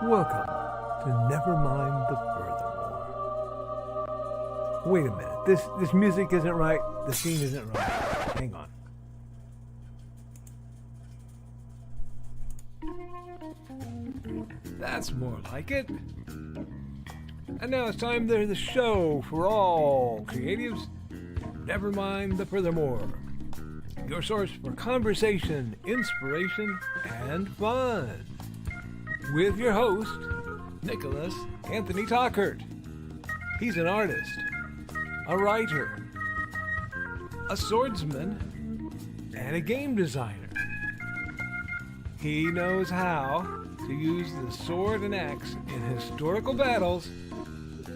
Welcome to Nevermind the Furthermore. Wait a minute, this music isn't right, the scene isn't right. Hang on. That's more like it. And now it's time to the show for all creatives. Nevermind the Furthermore. Your source for conversation, inspiration, and fun. With your host, Nicholas Anthony Tockert. He's an artist, a writer, a swordsman, and a game designer. He knows how to use the sword and axe in historical battles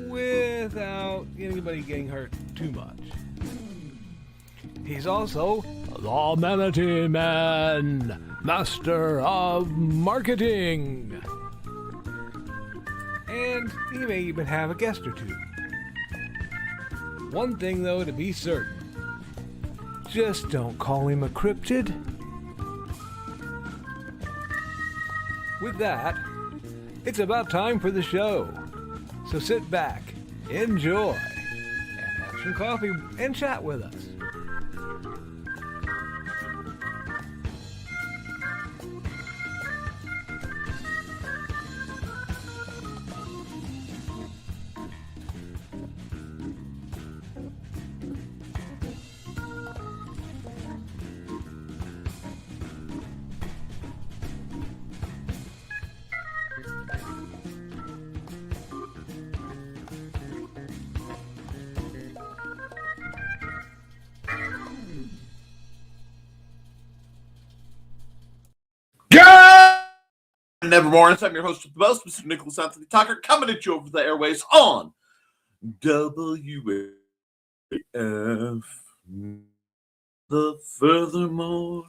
without anybody getting hurt too much. He's also the Manatee Man, master of marketing. And he may even have a guest or two. One thing, though, to be certain. Just don't call him a cryptid. With that, it's about time for the show. So sit back, enjoy, and have some coffee and chat with us. Nevermore. I'm your host with the most, Mr. Nicholas Anthony Tockert, coming at you over the airways on WAF. The Furthermore.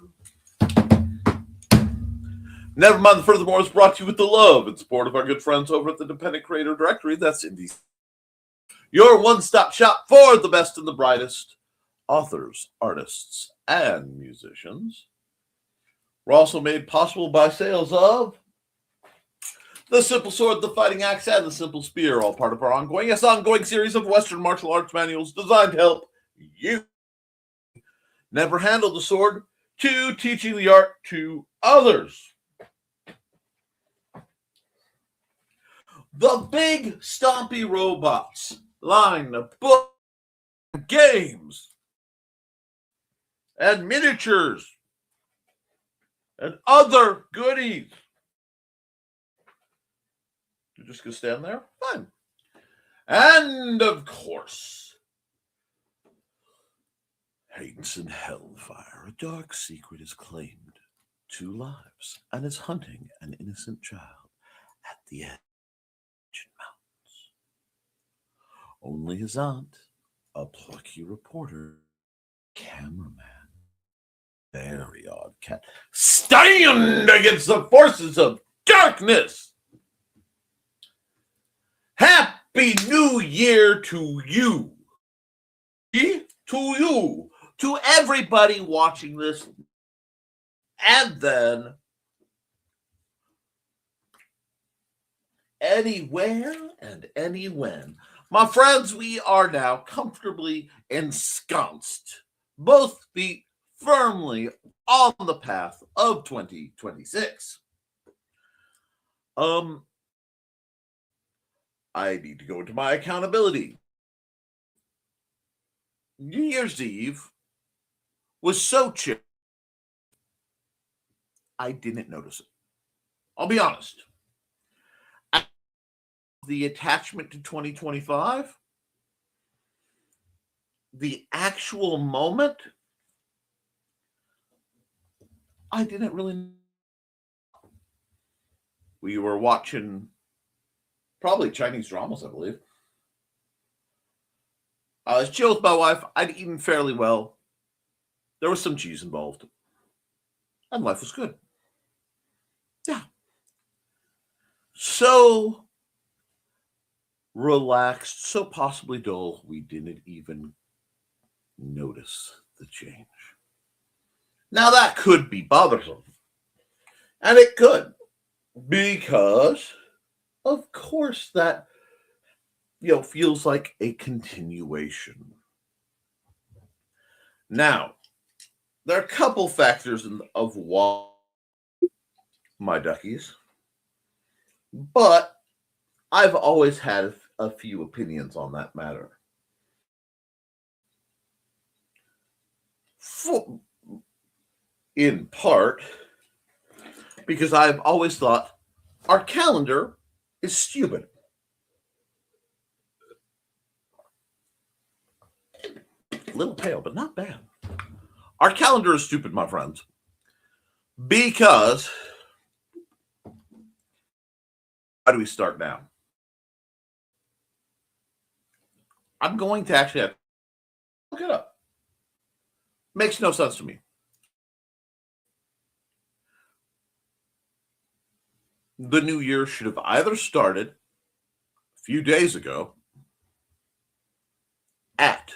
Nevermind the Furthermore is brought to you with the love and support of our good friends over at the Independent Creator Directory. That's Indie. Your one-stop shop for the best and the brightest authors, artists, and musicians. We're also made possible by sales of the Simple Sword, the Fighting Axe, and the Simple Spear, all part of our ongoing series of Western martial arts manuals designed to help you never handle the sword to teaching the art to others. The big stompy robots line of books, games, and miniatures, and other goodies. You're just going to stand there? Fine. And, of course, Hades and Hellfire. A dark secret is claimed 2 lives and is hunting an innocent child at the edge of mountains. Only his aunt, a plucky reporter, cameraman, very odd cat, stand against the forces of darkness. Happy New Year to you. To everybody watching this. And then anywhere and any when. My friends, we are now comfortably ensconced, both feet firmly on the path of 2026. I need to go into my accountability. New Year's Eve was so chill, I didn't notice it. I'll be honest. The attachment to 2025, the actual moment, I didn't really. We were watching probably Chinese dramas, I believe. I was chill with my wife. I'd eaten fairly well. There was some cheese involved. And life was good. Yeah. So relaxed, so possibly dull, we didn't even notice the change. Now that could be bothersome. And it could. Because of course, that feels like a continuation. Now, there are a couple factors of why my duckies, but I've always had a few opinions on that matter. In part, because I've always thought our calendar is stupid. A little pale, but not bad. Our calendar is stupid, my friends, because how do we start now? I'm going to actually have to look it up. Makes no sense to me. The new year should have either started a few days ago at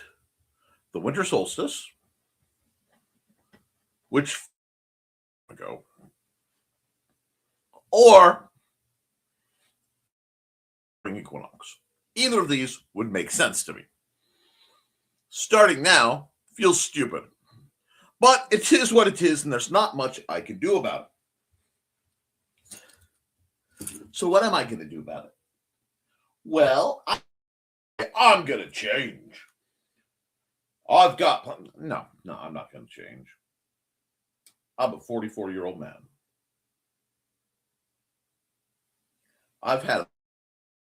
the winter solstice, which ago, or spring equinox. Either of these would make sense to me. Starting now feels stupid, but it is what it is, and there's not much I can do about it. So what am I going to do about it? Well, I'm going to change. I've got no, I'm not going to change. I'm a 44-year-old man. I've had to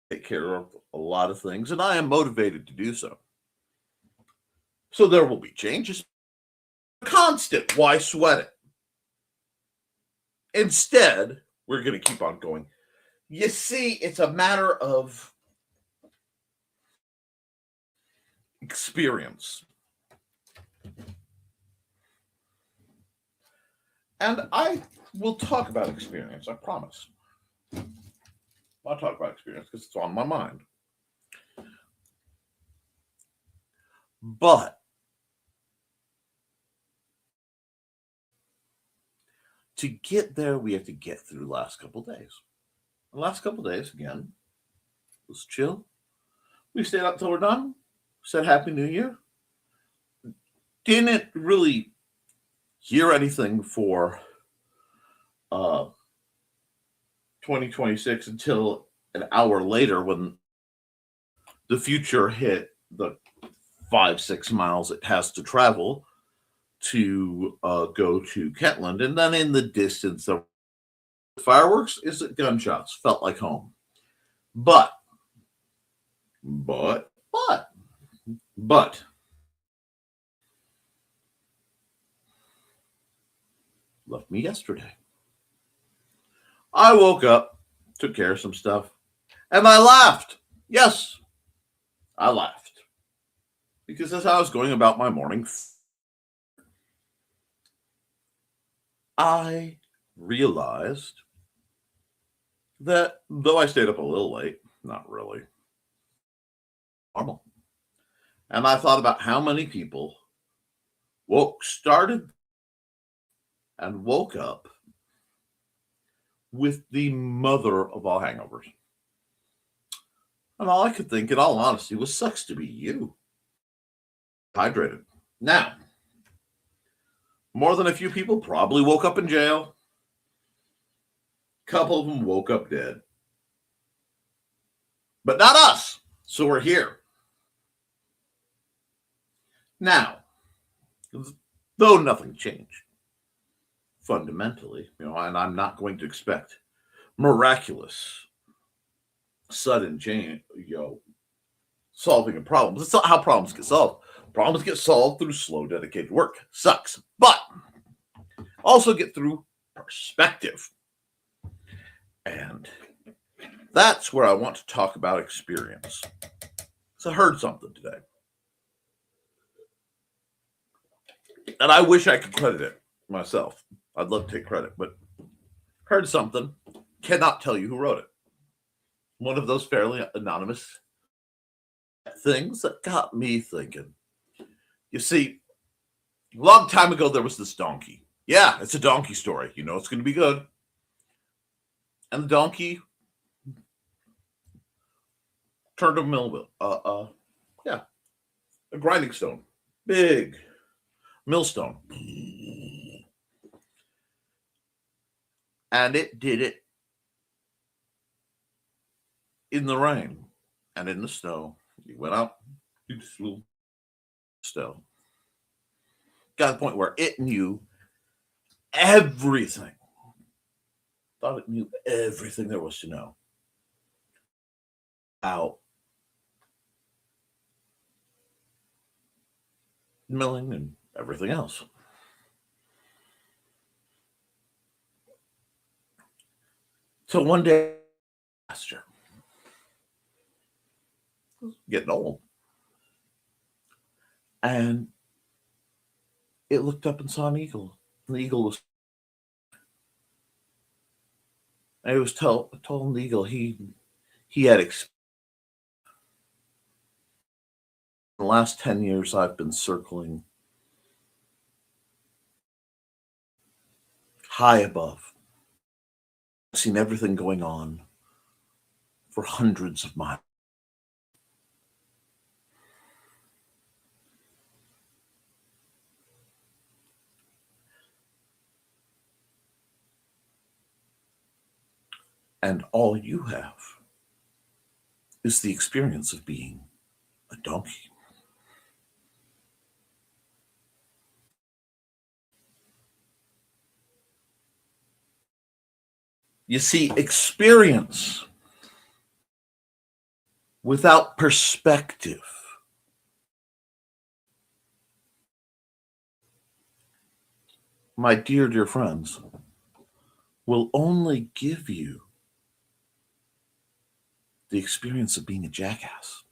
take care of a lot of things, and I am motivated to do so. So there will be changes. Constant. Why sweat it? Instead, we're going to keep on going. You see, it's a matter of experience. And I will talk about experience, I promise. I'll talk about experience because it's on my mind. But to get there, we have to get through the last couple of days. The last couple of days, again, was chill. We stayed up till we're done. Said Happy New Year. Didn't really hear anything for 2026 until an hour later when the future hit the 5-6 miles it has to travel to go to Kentland. And then in the distance, the fireworks is it gunshots. Felt like home. But left me yesterday. I woke up, took care of some stuff, and I laughed. Yes, I laughed. Because as I was going about my morning, I realized that though I stayed up a little late, not really, normal. And I thought about how many people started and woke up with the mother of all hangovers. And all I could think, in all honesty, was sucks to be you. Hydrated. Now, more than a few people probably woke up in jail. A couple of them woke up dead. But not us. So we're here. Now, though nothing changed fundamentally, and I'm not going to expect miraculous, sudden change, solving a problem. That's not how problems get solved. Problems get solved through slow, dedicated work. Sucks. But also get through perspective. And that's where I want to talk about experience. So I heard something today. And I wish I could credit it myself. I'd love to take credit, but heard something. Cannot tell you who wrote it. One of those fairly anonymous things that got me thinking. You see, a long time ago, there was this donkey. Yeah, it's a donkey story. You know it's going to be good. And the donkey turned a mill, yeah, a grinding stone, big millstone, and it did it in the rain and in the snow. He went out, he flew still. Got to the point where it knew everything. Thought it knew everything there was to know about milling and everything else. So one day, pasture, getting old, and it looked up and saw an eagle. And the eagle was, and it was told the eagle he had in the last 10 years I've been circling high above. I've seen everything going on for hundreds of miles. And all you have is the experience of being a donkey. You see, experience without perspective my dear, dear friends, will only give you the experience of being a jackass.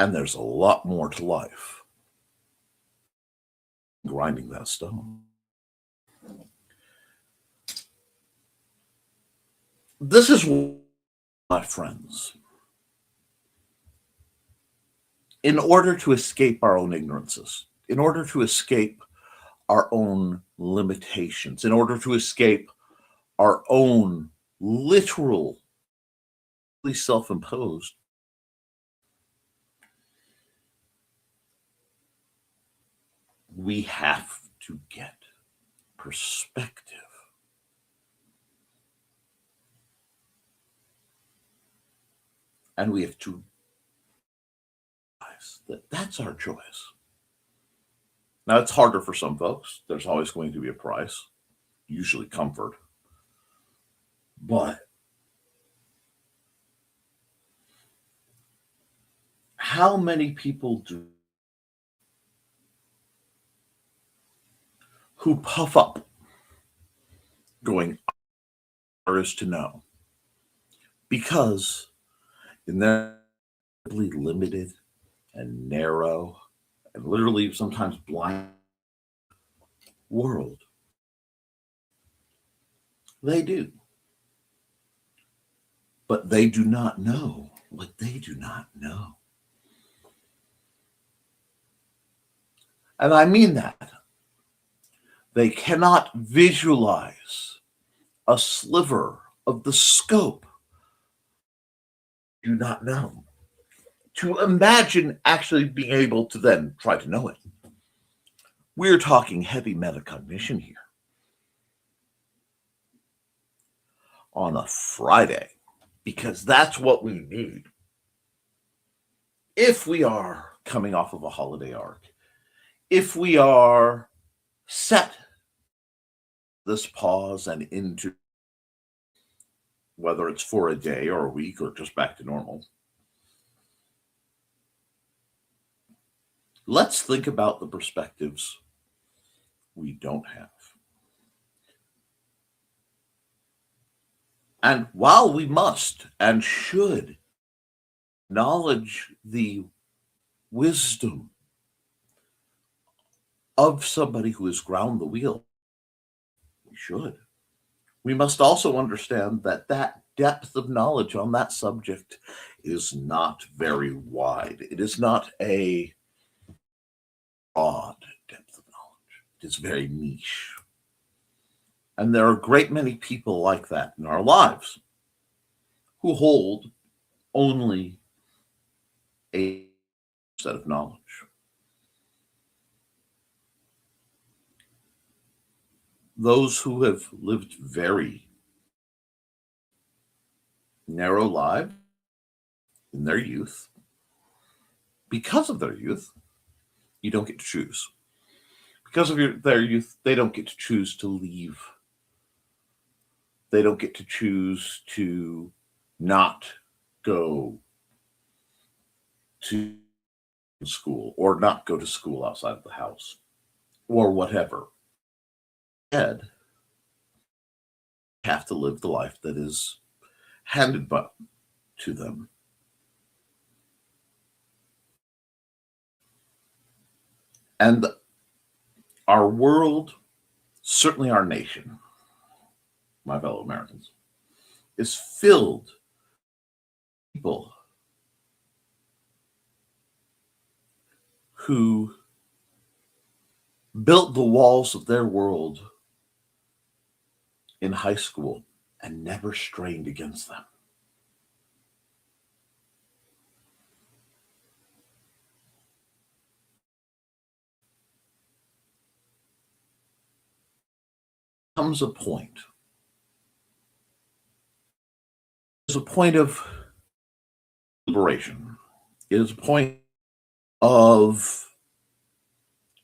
And there's a lot more to life than grinding that stone. This is what, my friends, in order to escape our own ignorances, in order to escape our own limitations, in order to escape our own literal, self-imposed, we have to get perspective. And we have to realize that that's our choice. Now, it's harder for some folks. There's always going to be a price, usually comfort. But how many people do who puff up going, there is to know? Because in their limited and narrow and literally sometimes blind world, they do. But they do not know what they do not know. And I mean that. They cannot visualize a sliver of the scope. Do not know. To imagine actually being able to then try to know it. We're talking heavy metacognition here. On a Friday, because that's what we need. If we are coming off of a holiday arc, if we are set this pause and into, whether it's for a day or a week or just back to normal, let's think about the perspectives we don't have. And while we must and should acknowledge the wisdom of somebody who has ground the wheel, we should. We must also understand that that depth of knowledge on that subject is not very wide. It is not a broad depth of knowledge. It is very niche. And there are a great many people like that in our lives who hold only a set of knowledge. Those who have lived very narrow lives in their youth, because of their youth, you don't get to choose. Because of their youth, they don't get to choose to leave. They don't get to choose to not go to school or not go to school outside of the house or whatever. Instead, have to live the life that is handed to them. And our world, certainly our nation, my fellow Americans, is filled with people who built the walls of their world in high school and never strained against them. Comes a point. There's a point of liberation. It is a point of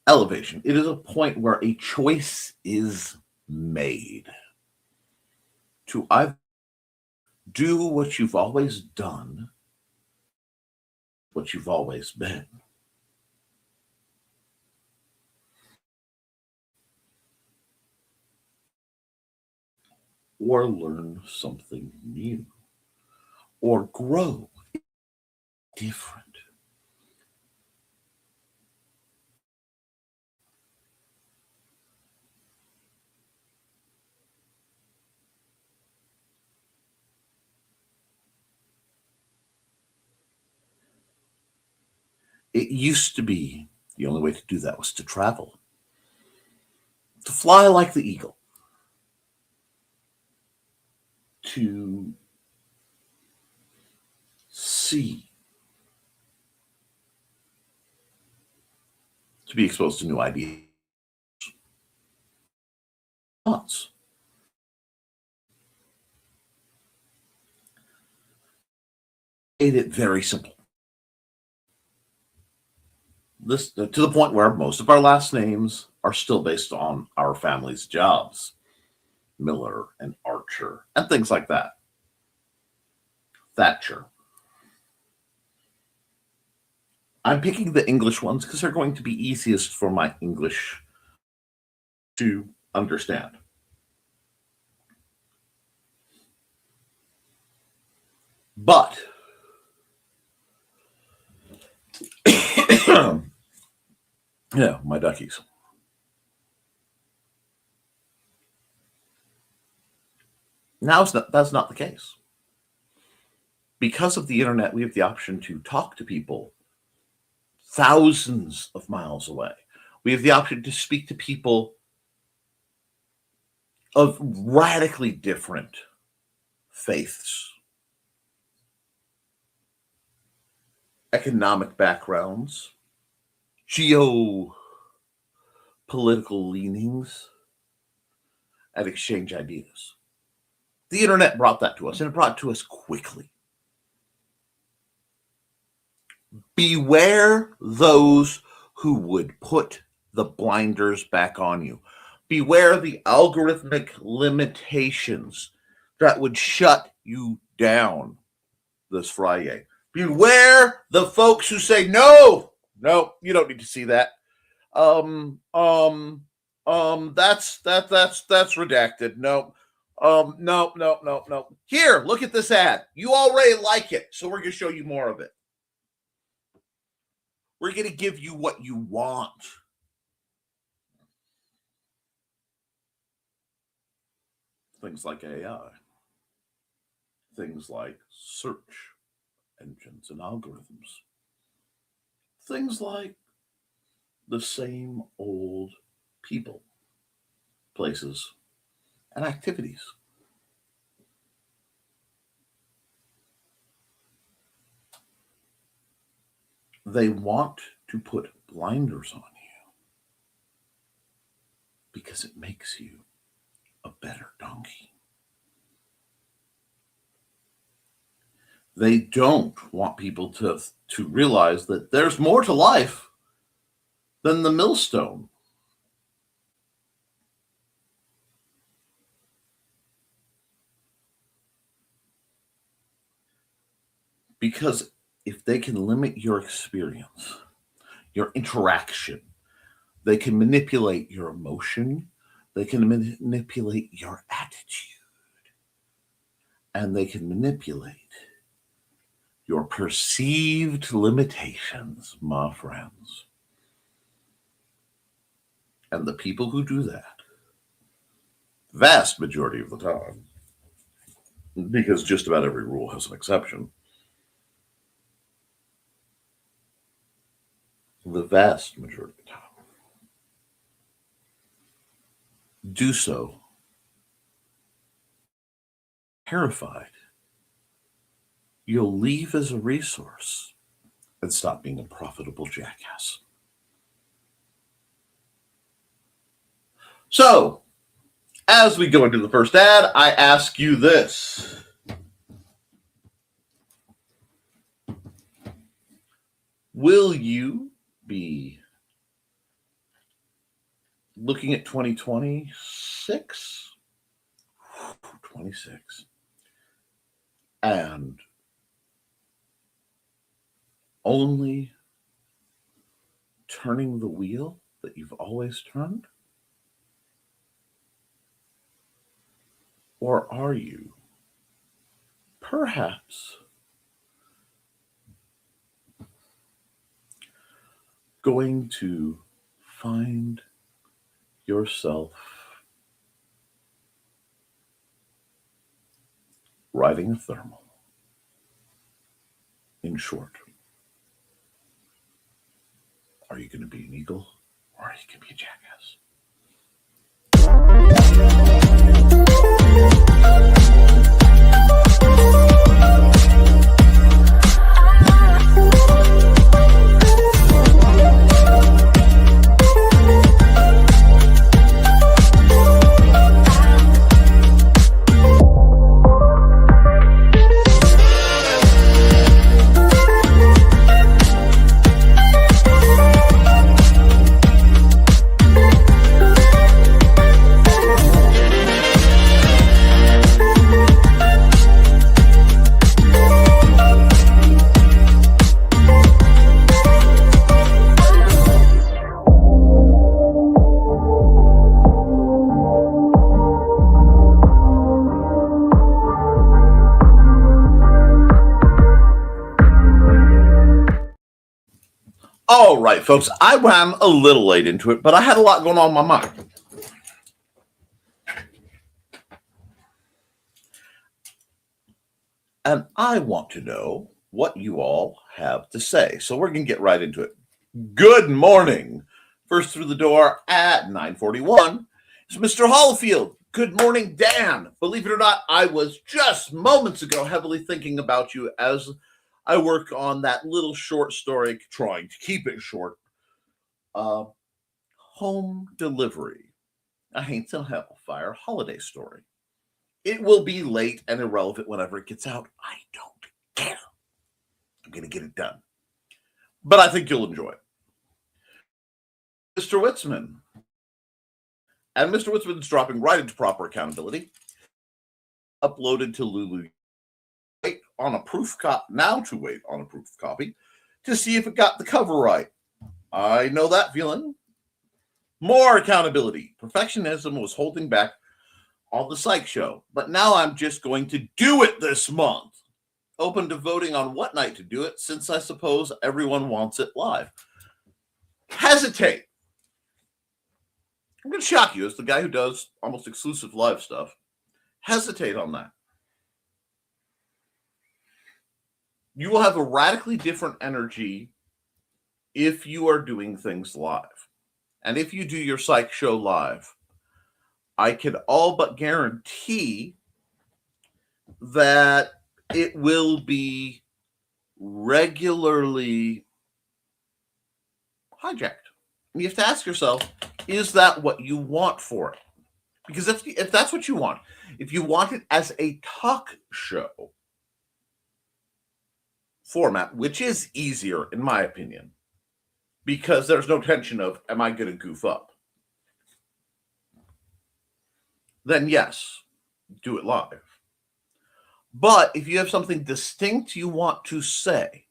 elevation. It is a point where a choice is made to either do what you've always done, what you've always been, or learn something new, or grow different. It used to be the only way to do that was to travel, to fly like the eagle, to see, to be exposed to new ideas. Thoughts. Made it very simple. This to the point where most of our last names are still based on our family's jobs. Miller and Archer and things like that. Thatcher. I'm picking the English ones because they're going to be easiest for my English to understand. But yeah, my duckies. Now that's not the case. Because of the internet, we have the option to talk to people thousands of miles away. We have the option to speak to people of radically different faiths, economic backgrounds, geopolitical leanings, and exchange ideas. The internet brought that to us, and it brought it to us quickly. Beware those who would put the blinders back on you. Beware the algorithmic limitations that would shut you down this Friday. Beware the folks who say, no, you don't need to see that. That's redacted. No. No. Here, look at this ad. You already like it, so we're going to show you more of it. We're going to give you what you want. Things like AI. Things like search engines and algorithms. Things like the same old people, places, and activities. They want to put blinders on you because it makes you a better donkey. They don't want people to realize that there's more to life than the millstone. Because if they can limit your experience, your interaction, they can manipulate your emotion, they can manipulate your attitude, and they can manipulate your perceived limitations, my friends. And the people who do that, vast majority of the time, because just about every rule has an exception, the vast majority of the time, do so terrified you'll leave as a resource and stop being a profitable jackass. So, as we go into the first ad, I ask you this. Will you be looking at 2026? 26. And only turning the wheel that you've always turned? Or are you perhaps going to find yourself riding a thermal? In short, are you going to be an eagle or are you going to be a jackass? All right, folks, I ran a little late into it, but I had a lot going on in my mind. And I want to know what you all have to say. So we're going to get right into it. Good morning. First through the door at 9:41 is Mr. Hollifield. Good morning, Dan. Believe it or not, I was just moments ago heavily thinking about you as I work on that little short story, trying to keep it short. Home Delivery, a Haints and Hellfire holiday story. It will be late and irrelevant whenever it gets out. I don't care. I'm going to get it done. But I think you'll enjoy it. Mr. Witzman. And Mr. Witzman's dropping right into proper accountability. Uploaded to Lulu. Wait on a proof copy. Now to wait on a proof copy to see if it got the cover right. I know that feeling. More accountability. Perfectionism was holding back on the psych show, but now I'm just going to do it this month. Open to voting on what night to do it, since I suppose everyone wants it live. Hesitate. I'm going to shock you as the guy who does almost exclusive live stuff. Hesitate on that. You will have a radically different energy if you are doing things live. And if you do your psych show live, I can all but guarantee that it will be regularly hijacked. You have to ask yourself, is that what you want for it? Because if that's what you want, if you want it as a talk show format, which is easier in my opinion, because there's no tension of, am I going to goof up? Then yes, do it live. But if you have something distinct you want to say,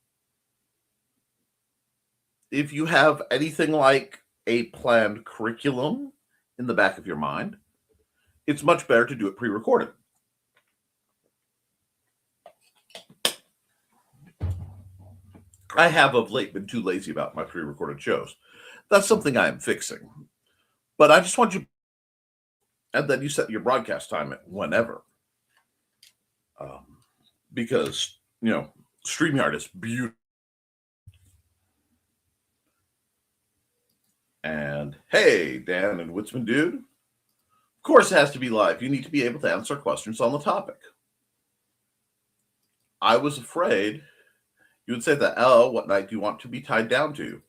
if you have anything like a planned curriculum in the back of your mind, it's much better to do it pre-recorded. I have of late been too lazy about my pre-recorded shows. That's something I am fixing. But I just want you, and then you set your broadcast time at whenever. Because, StreamYard is beautiful. And hey, Dan and Witzman Dude. Of course it has to be live. You need to be able to answer questions on the topic. I was afraid you would say that, oh, what night do you want to be tied down to?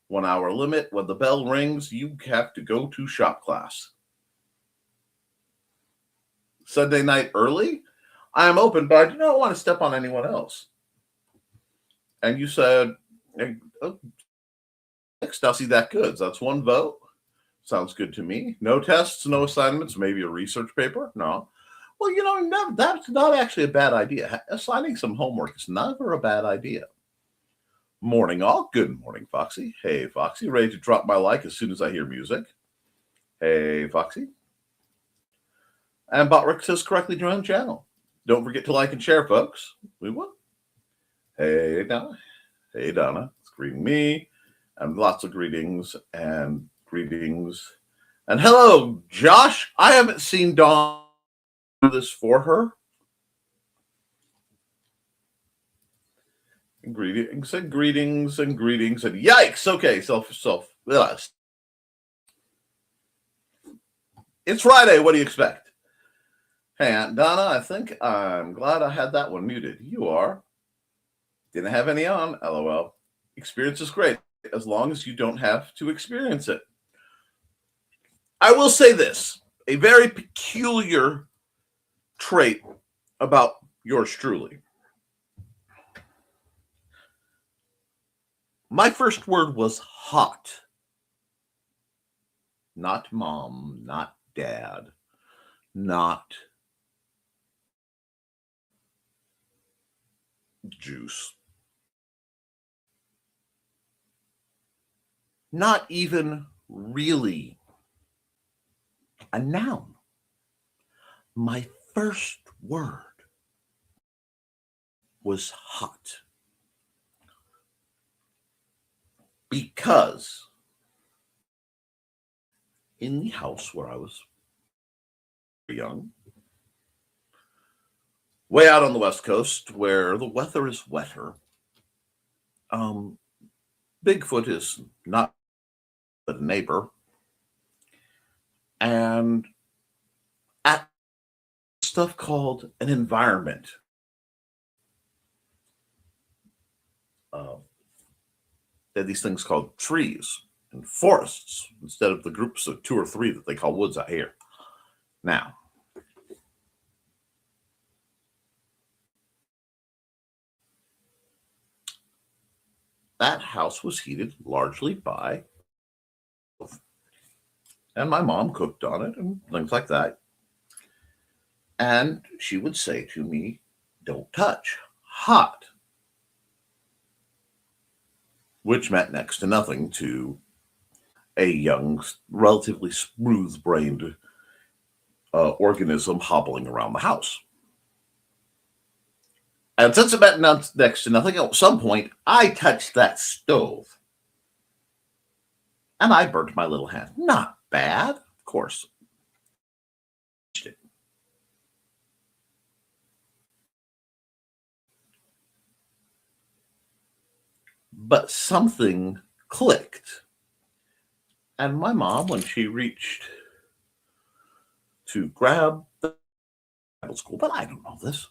1 hour limit. When the bell rings, you have to go to shop class. Sunday night early? I am open, but I do not want to step on anyone else. And you said, oh, I'll see that good. That's 1 vote. Sounds good to me. No tests, no assignments, maybe a research paper? No. Well, that's not actually a bad idea. Assigning some homework is never a bad idea. Morning all. Good morning, Foxy. Hey, Foxy. Ready to drop my like as soon as I hear music? Hey, Foxy. And Botrick says correctly join the channel. Don't forget to like and share, folks. We will. Hey, Donna. Hey, Donna. It's greeting me. And lots of greetings and greetings. And hello, Josh. I haven't seen Dawn do this for her. And greetings and greetings and greetings and yikes. Okay, it's Friday. What do you expect? Hey, Aunt Donna, I think I'm glad I had that one muted. You are. Didn't have any on. LOL. Experience is great as long as you don't have to experience it. I will say this, a very peculiar trait about yours truly. My first word was hot. Not mom, not dad, not juice. Not even really a noun. My first word was hot. Because in the house where I was young, way out on the West Coast where the weather is wetter, Bigfoot is not a neighbor. And at stuff called an environment. They have these things called trees and forests instead of the groups of 2 or 3 that they call woods out here. Now, that house was heated largely by, and my mom cooked on it and things like that. And she would say to me, don't touch, hot. Which meant next to nothing to a young, relatively smooth-brained organism hobbling around the house. And since it meant next to nothing, at some point, I touched that stove. And I burnt my little hand. Not bad, of course. But something clicked. And my mom, when she reached to grab the Bible school, but I don't know this,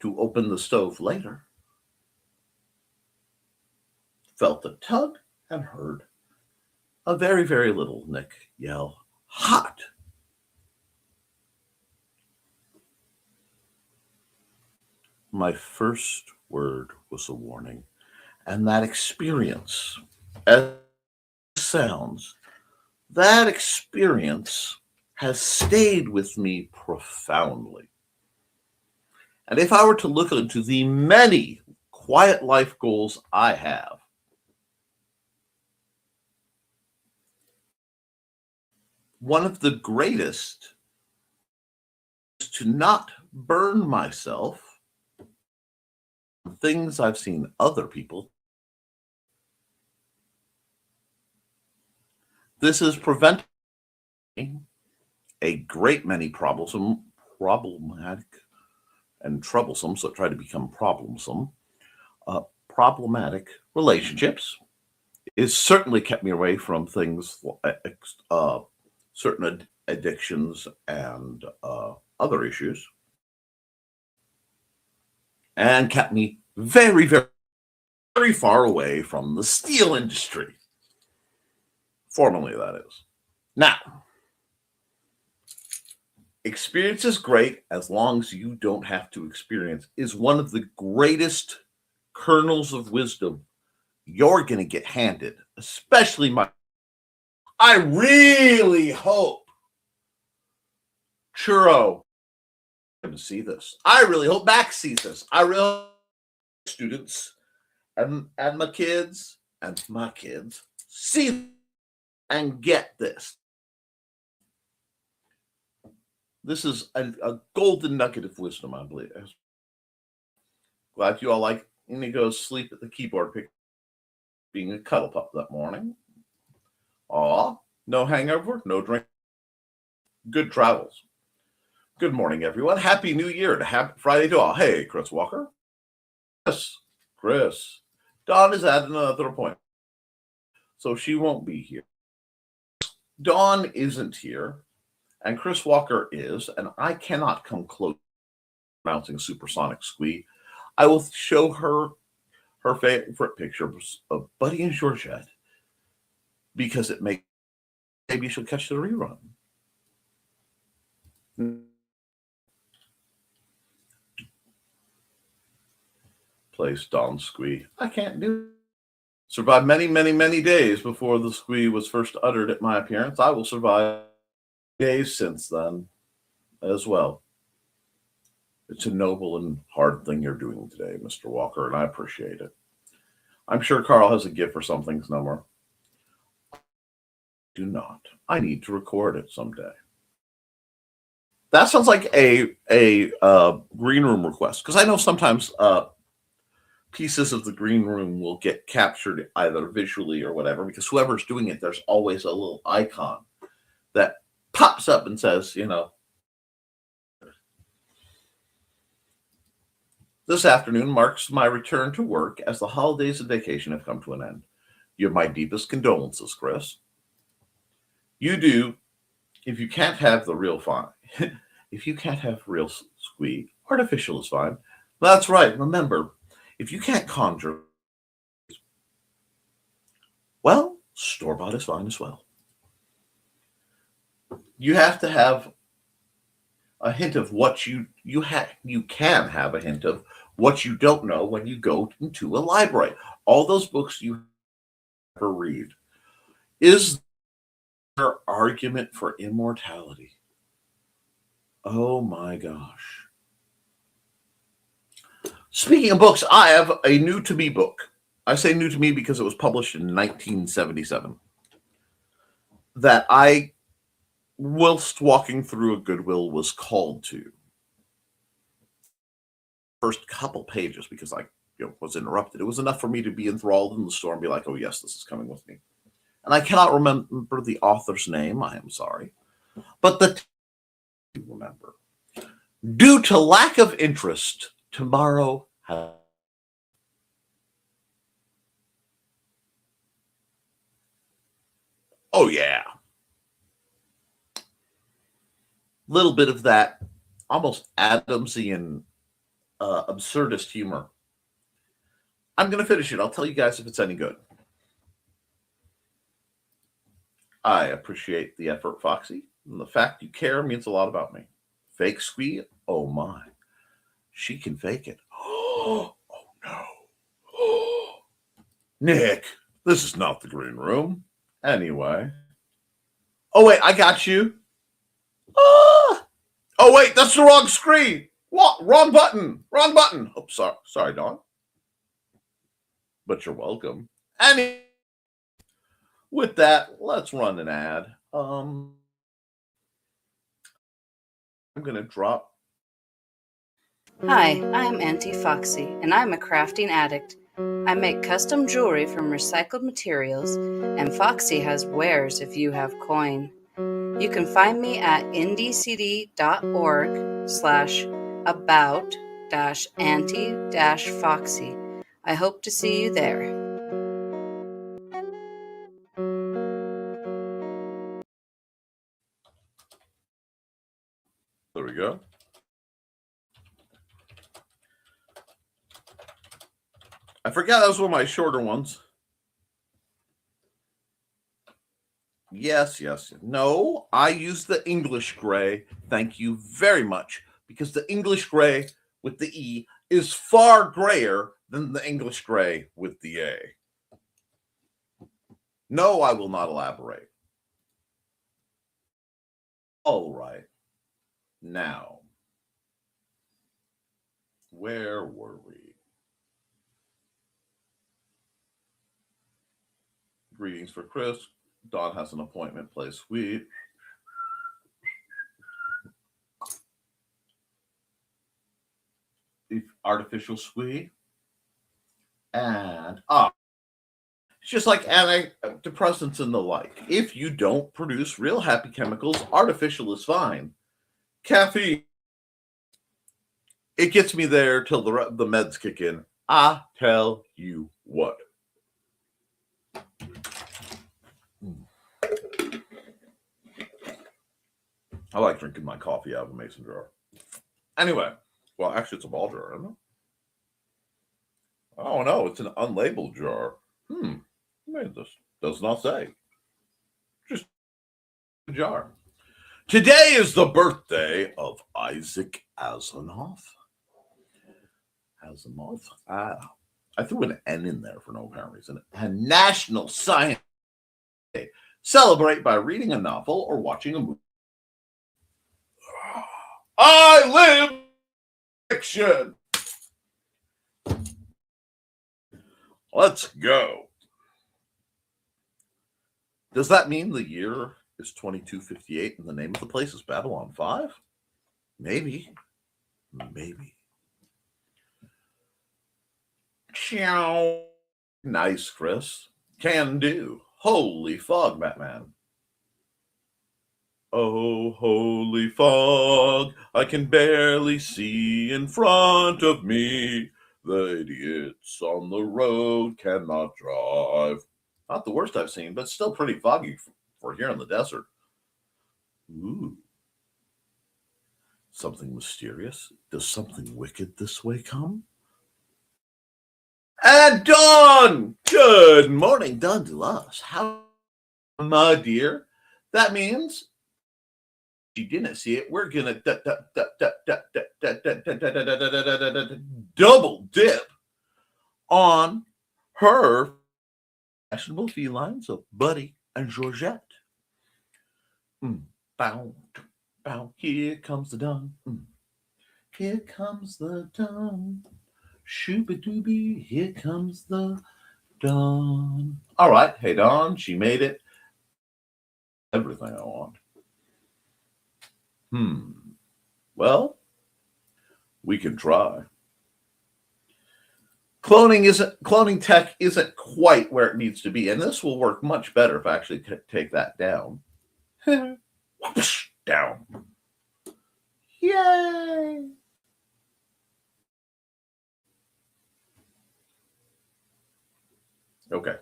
to open the stove later, felt a tug and heard a very, very little Nick yell, "Hot!" My first word was a warning, and that experience, as it sounds, that experience has stayed with me profoundly. And if I were to look into the many quiet life goals I have, one of the greatest is to not burn myself on things I've seen other people. This is preventing a great many problematic and troublesome, so try to become problemsome, problematic relationships. It's certainly kept me away from things, certain addictions and other issues, and kept me very, very, very far away from the steel industry. Formerly, that is. Now, experience is great as long as you don't have to experience, is one of the greatest kernels of wisdom you're going to get handed, especially I really hope Churro to see this. I really hope Max sees this. I really hope students and my kids see and get this. This is a golden nugget of wisdom, I believe. Glad you all like Inigo's sleep at the keyboard, being a cuddle pup that morning. Aw, no hangover, no drink. Good travels. Good morning, everyone. Happy New Year and happy Friday to all. Hey, Chris Walker. Yes, Chris. Dawn is at another appointment, so she won't be here. Dawn isn't here, and Chris Walker is, and I cannot come close to pronouncing supersonic squee. I will show her favorite pictures of Buddy and Georgette because it makes maybe she'll catch the rerun. Plays Dawn Squee. I can't do it. Survived many, many, many days before the squee was first uttered at my appearance. I will survive days since then as well. It's a noble and hard thing you're doing today, Mr. Walker, and I appreciate it. I'm sure Carl has a gift for something somewhere. Do not. I need to record it someday. That sounds like a green room request, because I know sometimes pieces of the green room will get captured either visually or whatever, because whoever's doing it, there's always a little icon that pops up and says, this afternoon marks my return to work as the holidays and vacation have come to an end. You have my deepest condolences, Chris. You do. If you can't have the real fine, if you can't have real squee, artificial is fine. That's right. Remember, if you can't conjure, well, store-bought is fine as well. You have to have a hint of what you can have a hint of what you don't know when you go into a library. All those books you ever read. Is there argument for immortality? Oh my gosh. Speaking of books, I have a new to me book. I say new to me because it was published in 1977. That I, whilst walking through a Goodwill, was called to. First couple pages, because I was interrupted. It was enough for me to be enthralled in the store and be like, oh yes, this is coming with me. And I cannot remember the author's name. I am sorry. But remember. Due to lack of interest, tomorrow has. Oh, yeah. Little bit of that almost Adamsian absurdist humor. I'm going to finish it. I'll tell you guys if it's any good. I appreciate the effort, Foxy. And the fact you care means a lot about me. Fake Squee? Oh my. She can fake it. Oh no. Nick, this is not the green room. Anyway. Oh wait, I got you. Ah! Oh wait, that's the wrong screen. What? Wrong button. Wrong button. Oh, sorry, Dawn. But you're welcome. Anyway, with that, let's run an ad. I'm gonna drop. Hi, I'm Auntie Foxy, and I'm a crafting addict. I make custom jewelry from recycled materials, and Foxy has wares if you have coin. You can find me at indcd.org/about-auntie-foxy. I hope to see you there. There we go. I forgot that was one of my shorter ones. Yes. No, I use the English gray. Thank you very much. Because the English gray with the E is far grayer than the English gray with the A. No, I will not elaborate. All right. Now, where were we? Greetings for Chris. Dawn has an appointment. Play sweet. Artificial sweet. And it's just like antidepressants and the like. If you don't produce real happy chemicals, artificial is fine. Caffeine, it gets me there till the meds kick in. I tell you what. I like drinking my coffee out of a mason jar. Anyway, well, actually, it's a ball jar, isn't it? Oh no, it's an unlabeled jar. Made this. Does not say. Just a jar. Today is the birthday of Isaac Asimov. I threw an N in there for no apparent reason. And National Science Day. Celebrate by reading a novel or watching a movie. I live fiction. Let's go. Does that mean the year is 2258 and the name of the place is Babylon 5? Maybe. Ciao. Nice, Chris. Can do. Holy fog, Batman. Oh, holy fog, I can barely see in front of me. The idiots on the road cannot drive. Not the worst I've seen, but still pretty foggy for here in the desert. Ooh. Something mysterious? Does something wicked this way come? And Dawn! Good morning, Dawn to us. How, my dear? That means she didn't see it. We're gonna double dip on her fashionable felines of Buddy and Georgette. Bow, bow. Here comes the dawn. Here comes the dawn. Shooby dooby. Here comes the dawn. All right. Hey, Dawn. She made it. Everything I want. Well, we can try. Cloning tech isn't quite where it needs to be, and this will work much better if I actually take that down. Down. Yay! Okay.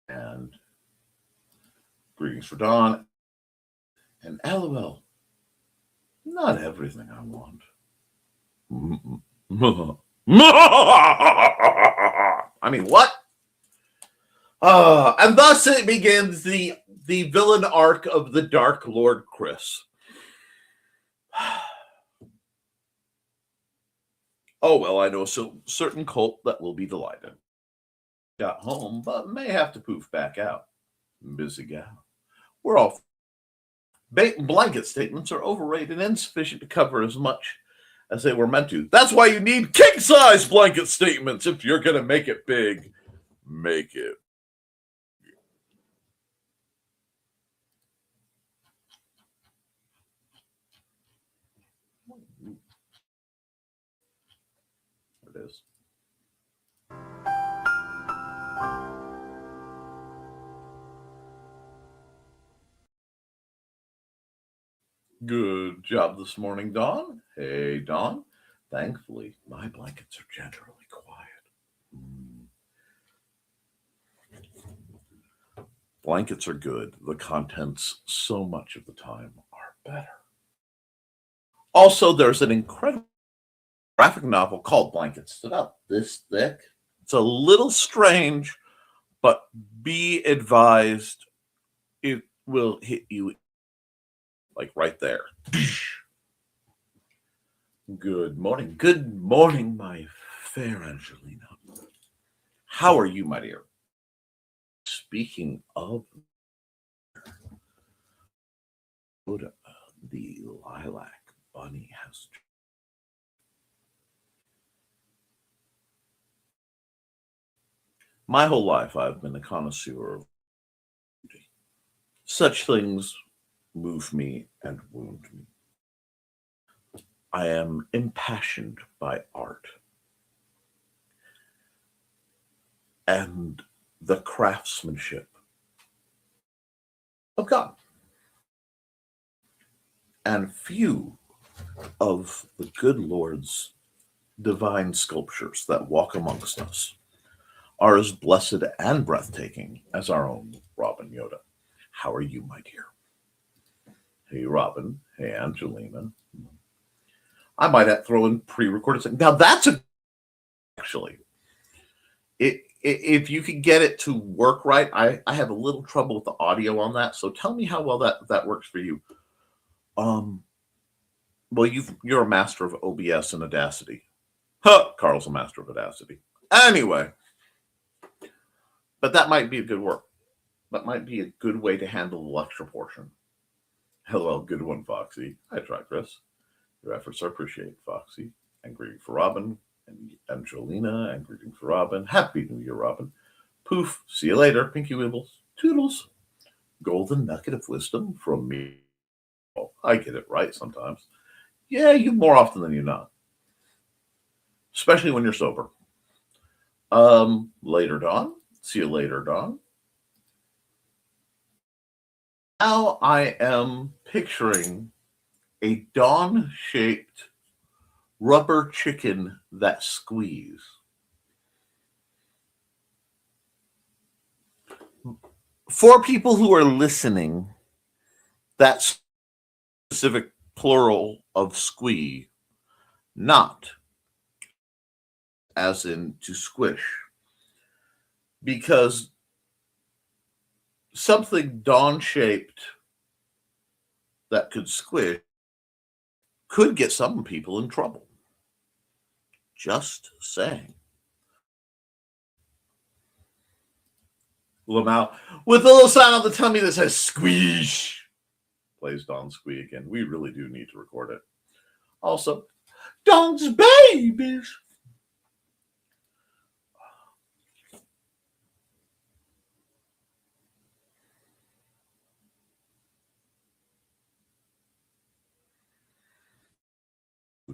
And Greetings for Dawn. And LOL. Not everything I want. I mean, what? And thus it begins the villain arc of the Dark Lord Chris. Oh, well, I know a certain cult that will be delighted. Got home, but may have to poof back out. Busy gal. We're all... Blanket statements are overrated and insufficient to cover as much as they were meant to. That's why you need king-size blanket statements. If you're going to make it big, make it. There it is. Good job this morning, Dawn. Hey, Dawn. Thankfully, my blankets are generally quiet. Blankets are good. The contents, so much of the time, are better. Also, there's an incredible graphic novel called Blankets. It's about this thick. It's a little strange, but be advised, it will hit you like right there. Good morning. Good morning, my fair Angelina. How are you, my dear? Speaking of the lilac bunny has... My whole life, I've been a connoisseur of beauty. Such things move me and wound me. I am impassioned by art and the craftsmanship of God. And few of the good Lord's divine sculptures that walk amongst us are as blessed and breathtaking as our own Robin Yoda. How are you, my dear? Hey, Robin. Hey, Angelina. I might have to throw in pre-recorded thing. Now that's actually, if you can get it to work right, I have a little trouble with the audio on that. So tell me how well that works for you. Well, you're a master of OBS and Audacity. Huh, Carl's a master of Audacity. Anyway, but that might be a good work. That might be a good way to handle the lecture portion. Hello, good one, Foxy. I try, Chris. Your efforts are appreciated, Foxy. And greeting for Robin and Angelina, and greeting for Robin. Happy New Year, Robin. Poof. See you later, Pinky Wibbles. Toodles. Golden nugget of wisdom from me. Oh, I get it right sometimes. Yeah, you more often than you not. Especially when you're sober. Later, Dawn. See you later, Dawn. Now I am picturing a Dawn-shaped rubber chicken that squeeze. For people who are listening, that specific plural of squee, not as in to squish, because something Dawn-shaped that could squish could get some people in trouble. Just saying. Lamau, with a little sign on the tummy that says squeesh. Plays Dawn Squee again. We really do need to record it. Also, Dawn's babies.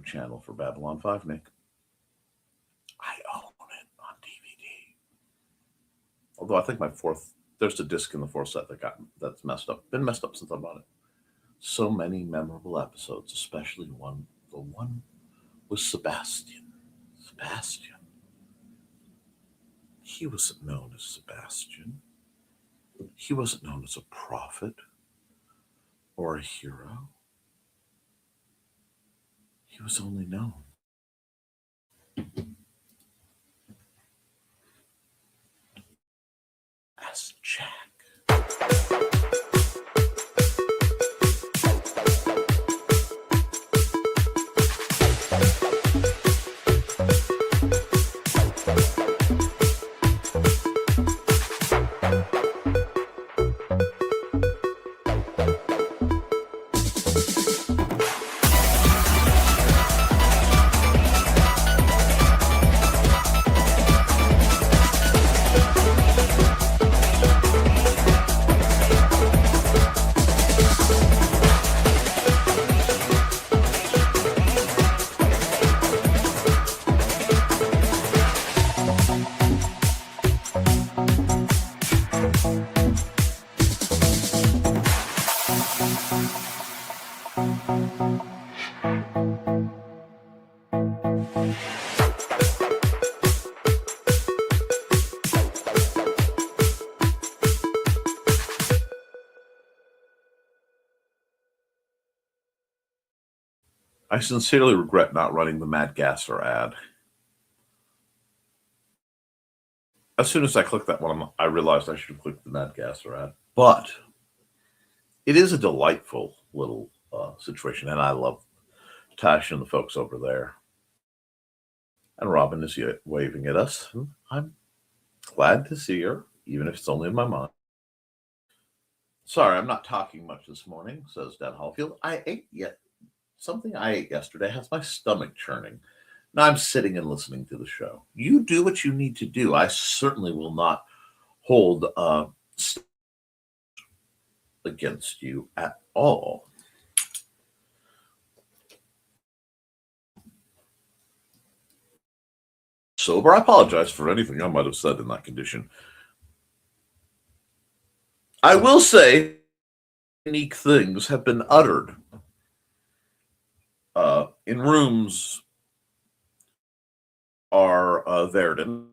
Channel for Babylon 5, Nick. I own it on DVD. Although I think there's a disc in the fourth set that's messed up. Been messed up since I bought it. So many memorable episodes, especially the one with Sebastian. He wasn't known as Sebastian. He wasn't known as a prophet or a hero. He was only known as Jack. I sincerely regret not running the Mad Gasser ad. As soon as I clicked that one, I realized I should have clicked the Mad Gasser ad. But it is a delightful little situation, and I love Tash and the folks over there. And Robin is waving at us. I'm glad to see her, even if it's only in my mind. Sorry, I'm not talking much this morning, says Dan Hallfield. Something I ate yesterday has my stomach churning. Now I'm sitting and listening to the show. You do what you need to do. I certainly will not hold against you at all. Sober, I apologize for anything I might have said in that condition. I will say unique things have been uttered in rooms are Verden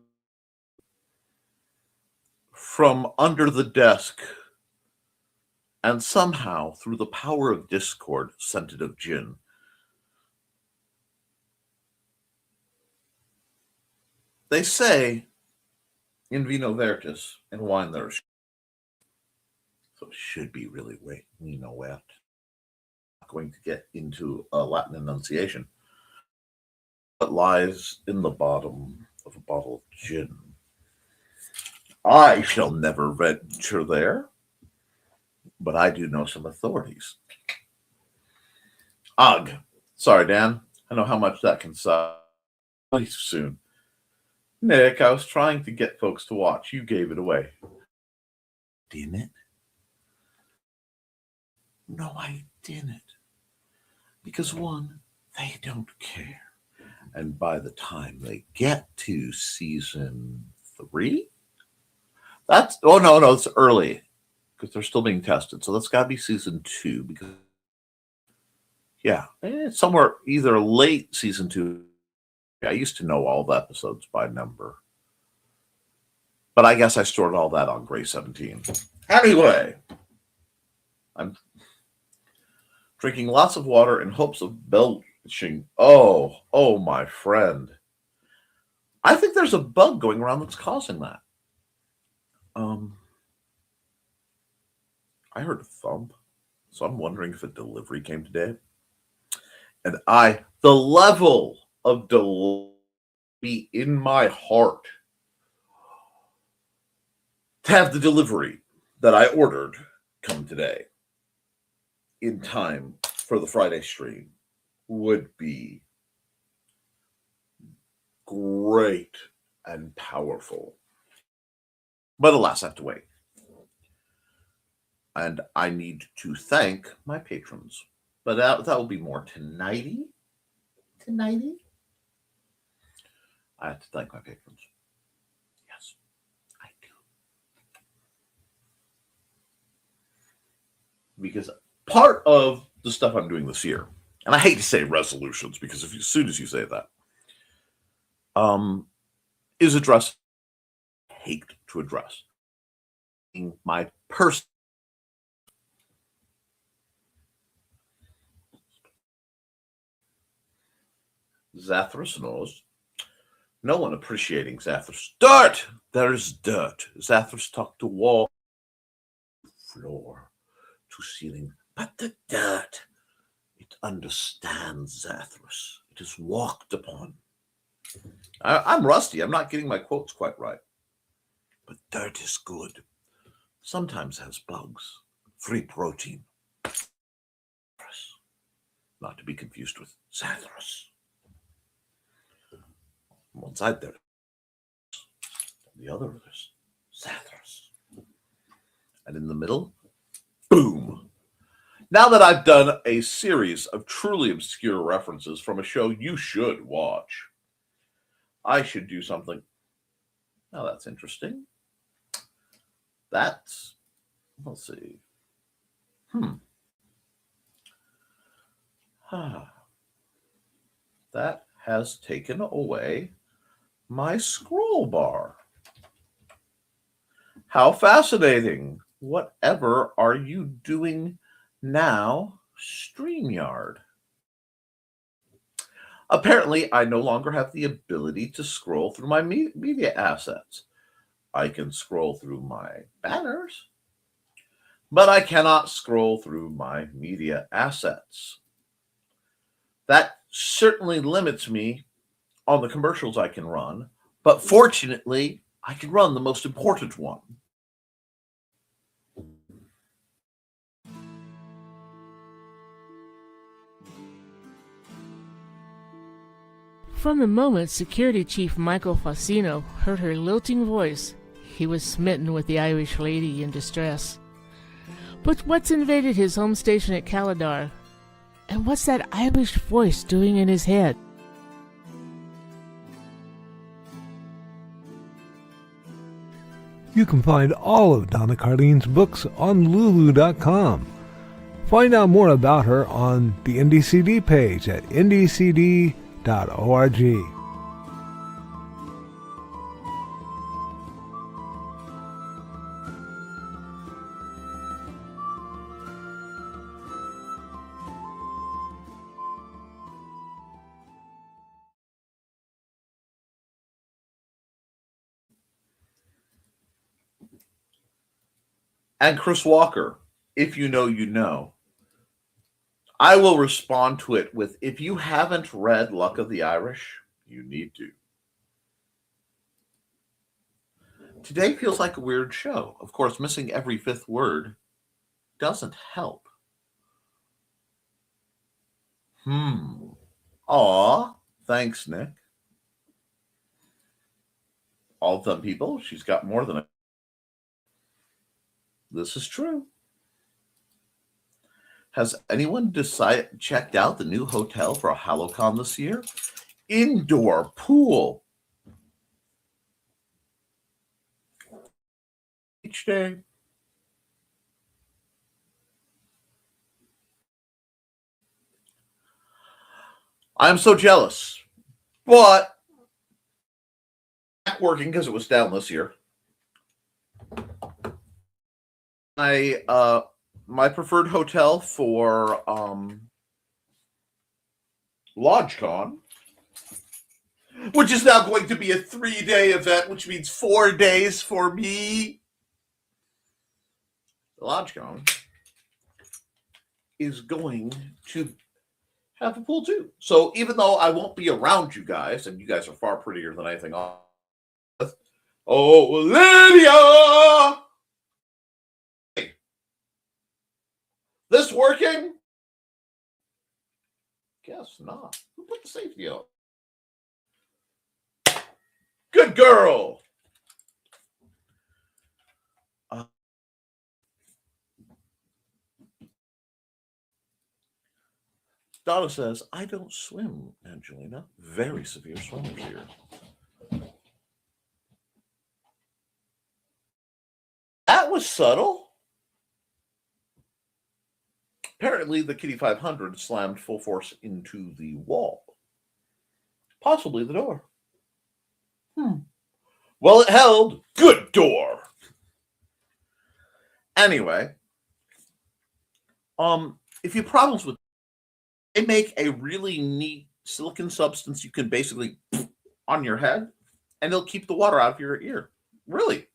from under the desk, and somehow through the power of discord, scented of gin. They say in vino veritas, in wine there is, so it should be really vino wet. Not going to get into a Latin enunciation. What lies in the bottom of a bottle of gin? I shall never venture there, but I do know some authorities. Ugh. Sorry, Dan. I know how much that can suck. Soon. Nick, I was trying to get folks to watch. You gave it away. Didn't it? No, I didn't. Because one, they don't care. And by the time they get to season 3, it's early because they're still being tested. So that's got to be season 2 because, it's somewhere either late season 2. I used to know all the episodes by number, but I guess I stored all that on Gray 17. Anyway, I'm drinking lots of water in hopes of belching. Oh, my friend. I think there's a bug going around that's causing that. I heard a thump, so I'm wondering if a delivery came today. And the level of delivery in my heart to have the delivery that I ordered come today in time for the Friday stream would be great and powerful. But alas, I have to wait. And I need to thank my patrons. But that will be more tonighty. I have to thank my patrons. Yes, I do. Because part of the stuff I'm doing this year, and I hate to say resolutions because as soon as you say that, is hate to address my person. Zathras knows. No one appreciating Zathras. Dirt! There's dirt. Zathras talked to wall, floor, to ceiling. But the dirt, it understands Zathras. It is walked upon. I'm rusty. I'm not getting my quotes quite right. But dirt is good. Sometimes has bugs. Free protein. Not to be confused with Zathras. On one side there. On the other there's Zathras. And in the middle, boom. Now that I've done a series of truly obscure references from a show you should watch, I should do something. Now that's interesting. Let's see. That has taken away my scroll bar. How fascinating. Whatever are you doing now, StreamYard? Apparently, I no longer have the ability to scroll through my media assets. I can scroll through my banners, but I cannot scroll through my media assets. That certainly limits me on the commercials I can run, but fortunately, I can run the most important one. From the moment Security Chief Michael Fassino heard her lilting voice, he was smitten with the Irish lady in distress. But what's invaded his home station at Caladar? And what's that Irish voice doing in his head? You can find all of Donna Carlene's books on Lulu.com. Find out more about her on the NDCD page at ndcd.org. And Chris Walker, if you know, you know. I will respond to it with, if you haven't read Luck of the Irish, you need to. Today feels like a weird show. Of course, missing every fifth word doesn't help. Aw, thanks, Nick. All dumb people, she's got more than a... This is true. Has anyone checked out the new hotel for a HaloCon this year? Indoor pool. Each day. I'm so jealous. But back working because it was down this year. My preferred hotel for LodgeCon, which is now going to be a 3-day event, which means 4 days for me. LodgeCon is going to have a pool too. So even though I won't be around you guys, and you guys are far prettier than anything else. Oh, Lydia! This working? Guess not. Who put the safety on? Good girl. Donna says, I don't swim, Angelina. Very severe swimmers here. That was subtle. Apparently, the Kitty 500 slammed full force into the wall. Possibly the door. Well, it held. Good door. Anyway, if you have problems with, they make a really neat silicone substance you can basically on your head, and it'll keep the water out of your ear. Really.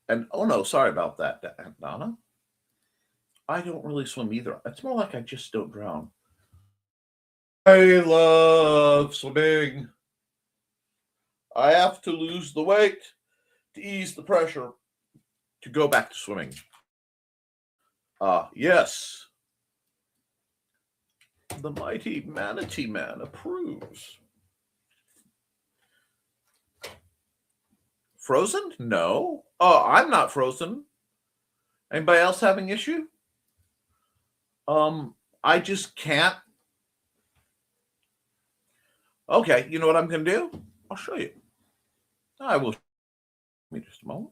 And oh no, sorry about that, Donna. I don't really swim either. It's more like I just don't drown. I love swimming. I have to lose the weight to ease the pressure to go back to swimming. Yes. The mighty Manatee Man approves. Frozen? No. Oh, I'm not frozen. Anybody else having issue? I just can't. Okay, you know what I'm going to do? I'll show you. I will. Give me just a moment.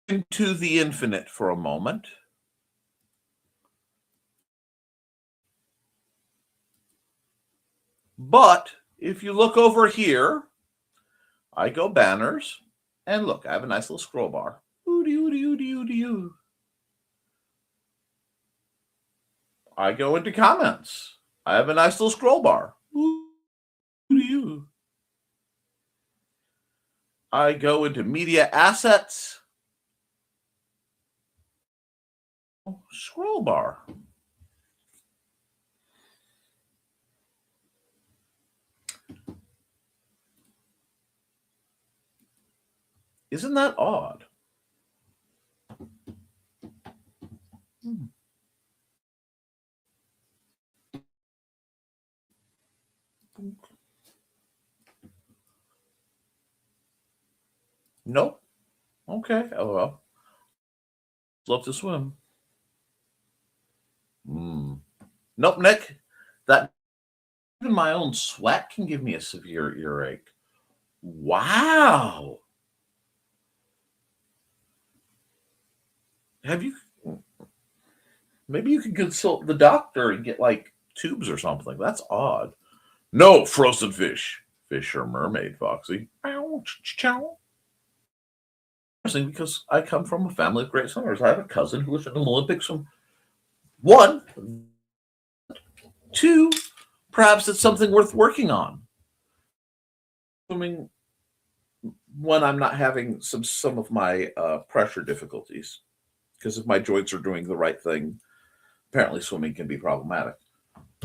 Into the infinite for a moment. But if you look over here, I go banners, and look, I have a nice little scroll bar. Oodie. I go into comments. I have a nice little scroll bar. Oodie. I go into media assets. Scroll bar. Isn't that odd? Nope. Okay. Oh well. Love to swim. Nope, Nick. That even my own sweat can give me a severe earache. Wow. Have you? Maybe you could consult the doctor and get like tubes or something. That's odd. No, frozen fish. Fish or mermaid, Foxy. Because I come from a family of great swimmers. I have a cousin who was in the Olympics. One, two, perhaps it's something worth working on. Swimming when I'm not having some of my pressure difficulties. Because if my joints are doing the right thing, apparently swimming can be problematic.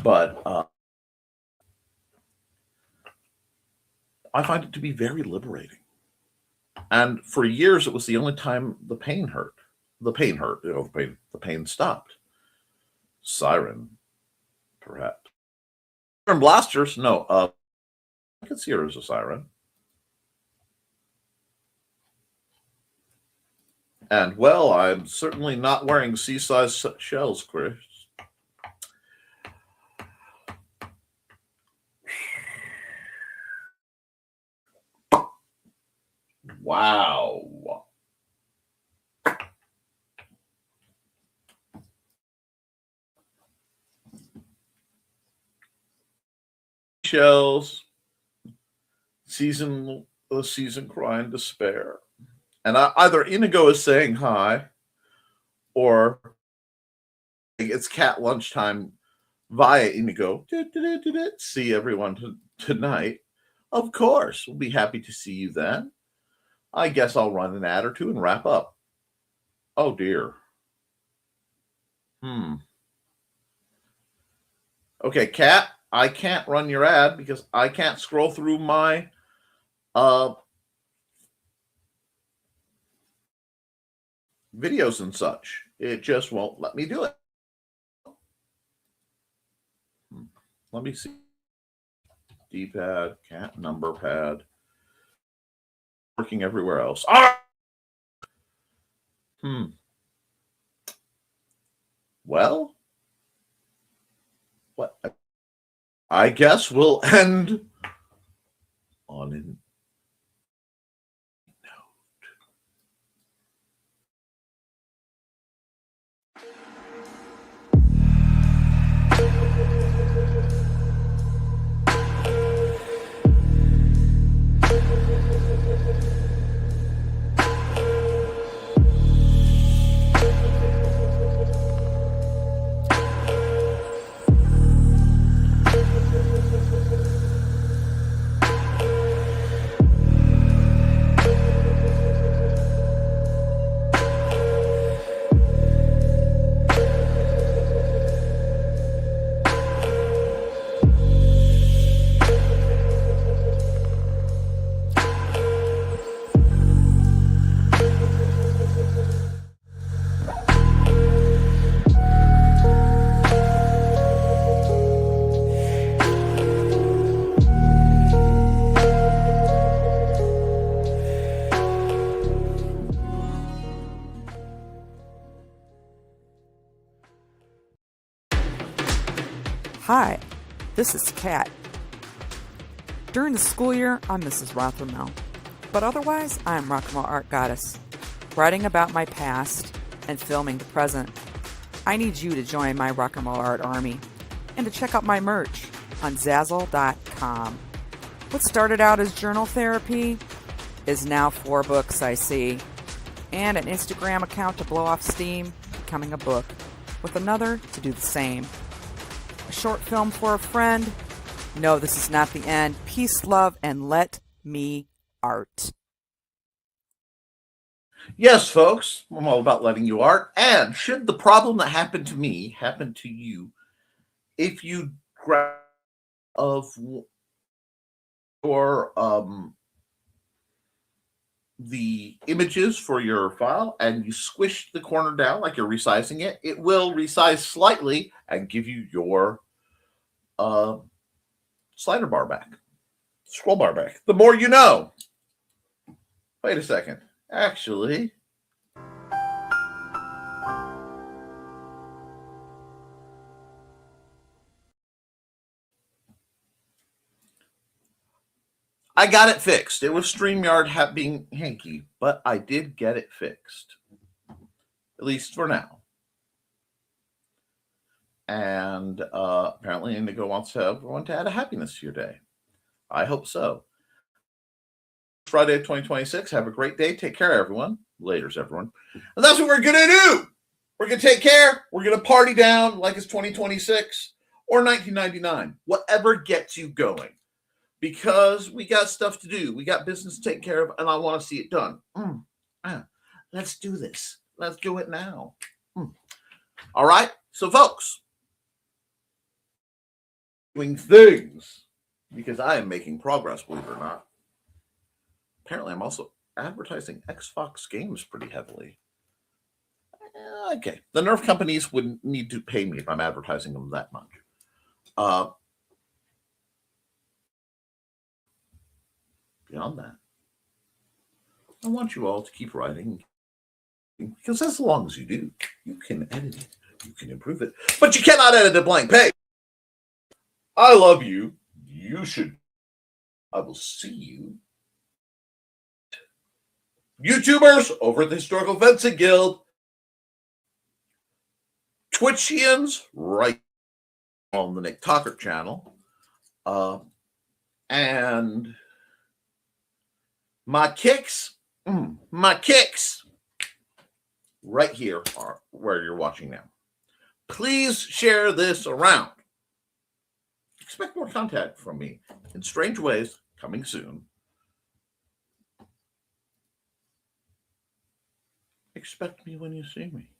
But I find it to be very liberating. And for years, it was the only time the pain hurt. The pain hurt, the pain stopped. Siren, perhaps. Siren blasters? No, I could see her as a siren. And, well, I'm certainly not wearing sea-size shells, Chris. Wow. Shells, season cry and despair. And either Inigo is saying hi, or it's cat lunchtime via Inigo. See everyone tonight. Of course, we'll be happy to see you then. I guess I'll run an ad or two and wrap up. Oh, dear. Okay, Cat, I can't run your ad because I can't scroll through my videos and such. It just won't let me do it. Let me see. D-pad, cat number pad. Working everywhere else. Well, what? I guess we'll end on an note. Hi, this is Kat. During the school year, I'm Mrs. Rothermel, but otherwise, I'm Rock and Roll Art Goddess, writing about my past and filming the present. I need you to join my Rock and Roll Art army and to check out my merch on Zazzle.com. What started out as journal therapy is now 4 books, I see, and an Instagram account to blow off steam, becoming a book, with another to do the same. A short film for a friend. No, this is not the end. Peace, love, and let me art. Yes, folks, I'm all about letting you art. And should the problem that happened to me happen to you, if you grab of your the images for your file and you squish the corner down like you're resizing it, it will resize slightly and give you your slider bar back, scroll bar back. The more you know. Wait a second. Actually, I got it fixed. It was StreamYard being hanky, but I did get it fixed, at least for now. And apparently Indigo wants everyone to add a happiness to your day. I hope so. Friday, 2026. Have a great day. Take care, everyone. Laters, everyone. And that's what we're going to do. We're going to take care. We're going to party down like it's 2026 or 1999. Whatever gets you going. Because we got stuff to do. We got business to take care of, and I want to see it done. Let's do this. Let's do it now. All right? So, folks, doing things, because I am making progress, believe it or not. Apparently, I'm also advertising Xbox games pretty heavily. Okay. The Nerf companies wouldn't need to pay me if I'm advertising them that much. Beyond that, I want you all to keep writing, because as long as you do, you can edit it, you can improve it, but you cannot edit a blank page. I love you. You should. I will see you. YouTubers over at the Historical Fencing Guild. Twitchians right on the Nick Tockert channel. And my kicks right here are where you're watching now. Please share this around. Expect more contact from me in strange ways coming soon. Expect me when you see me.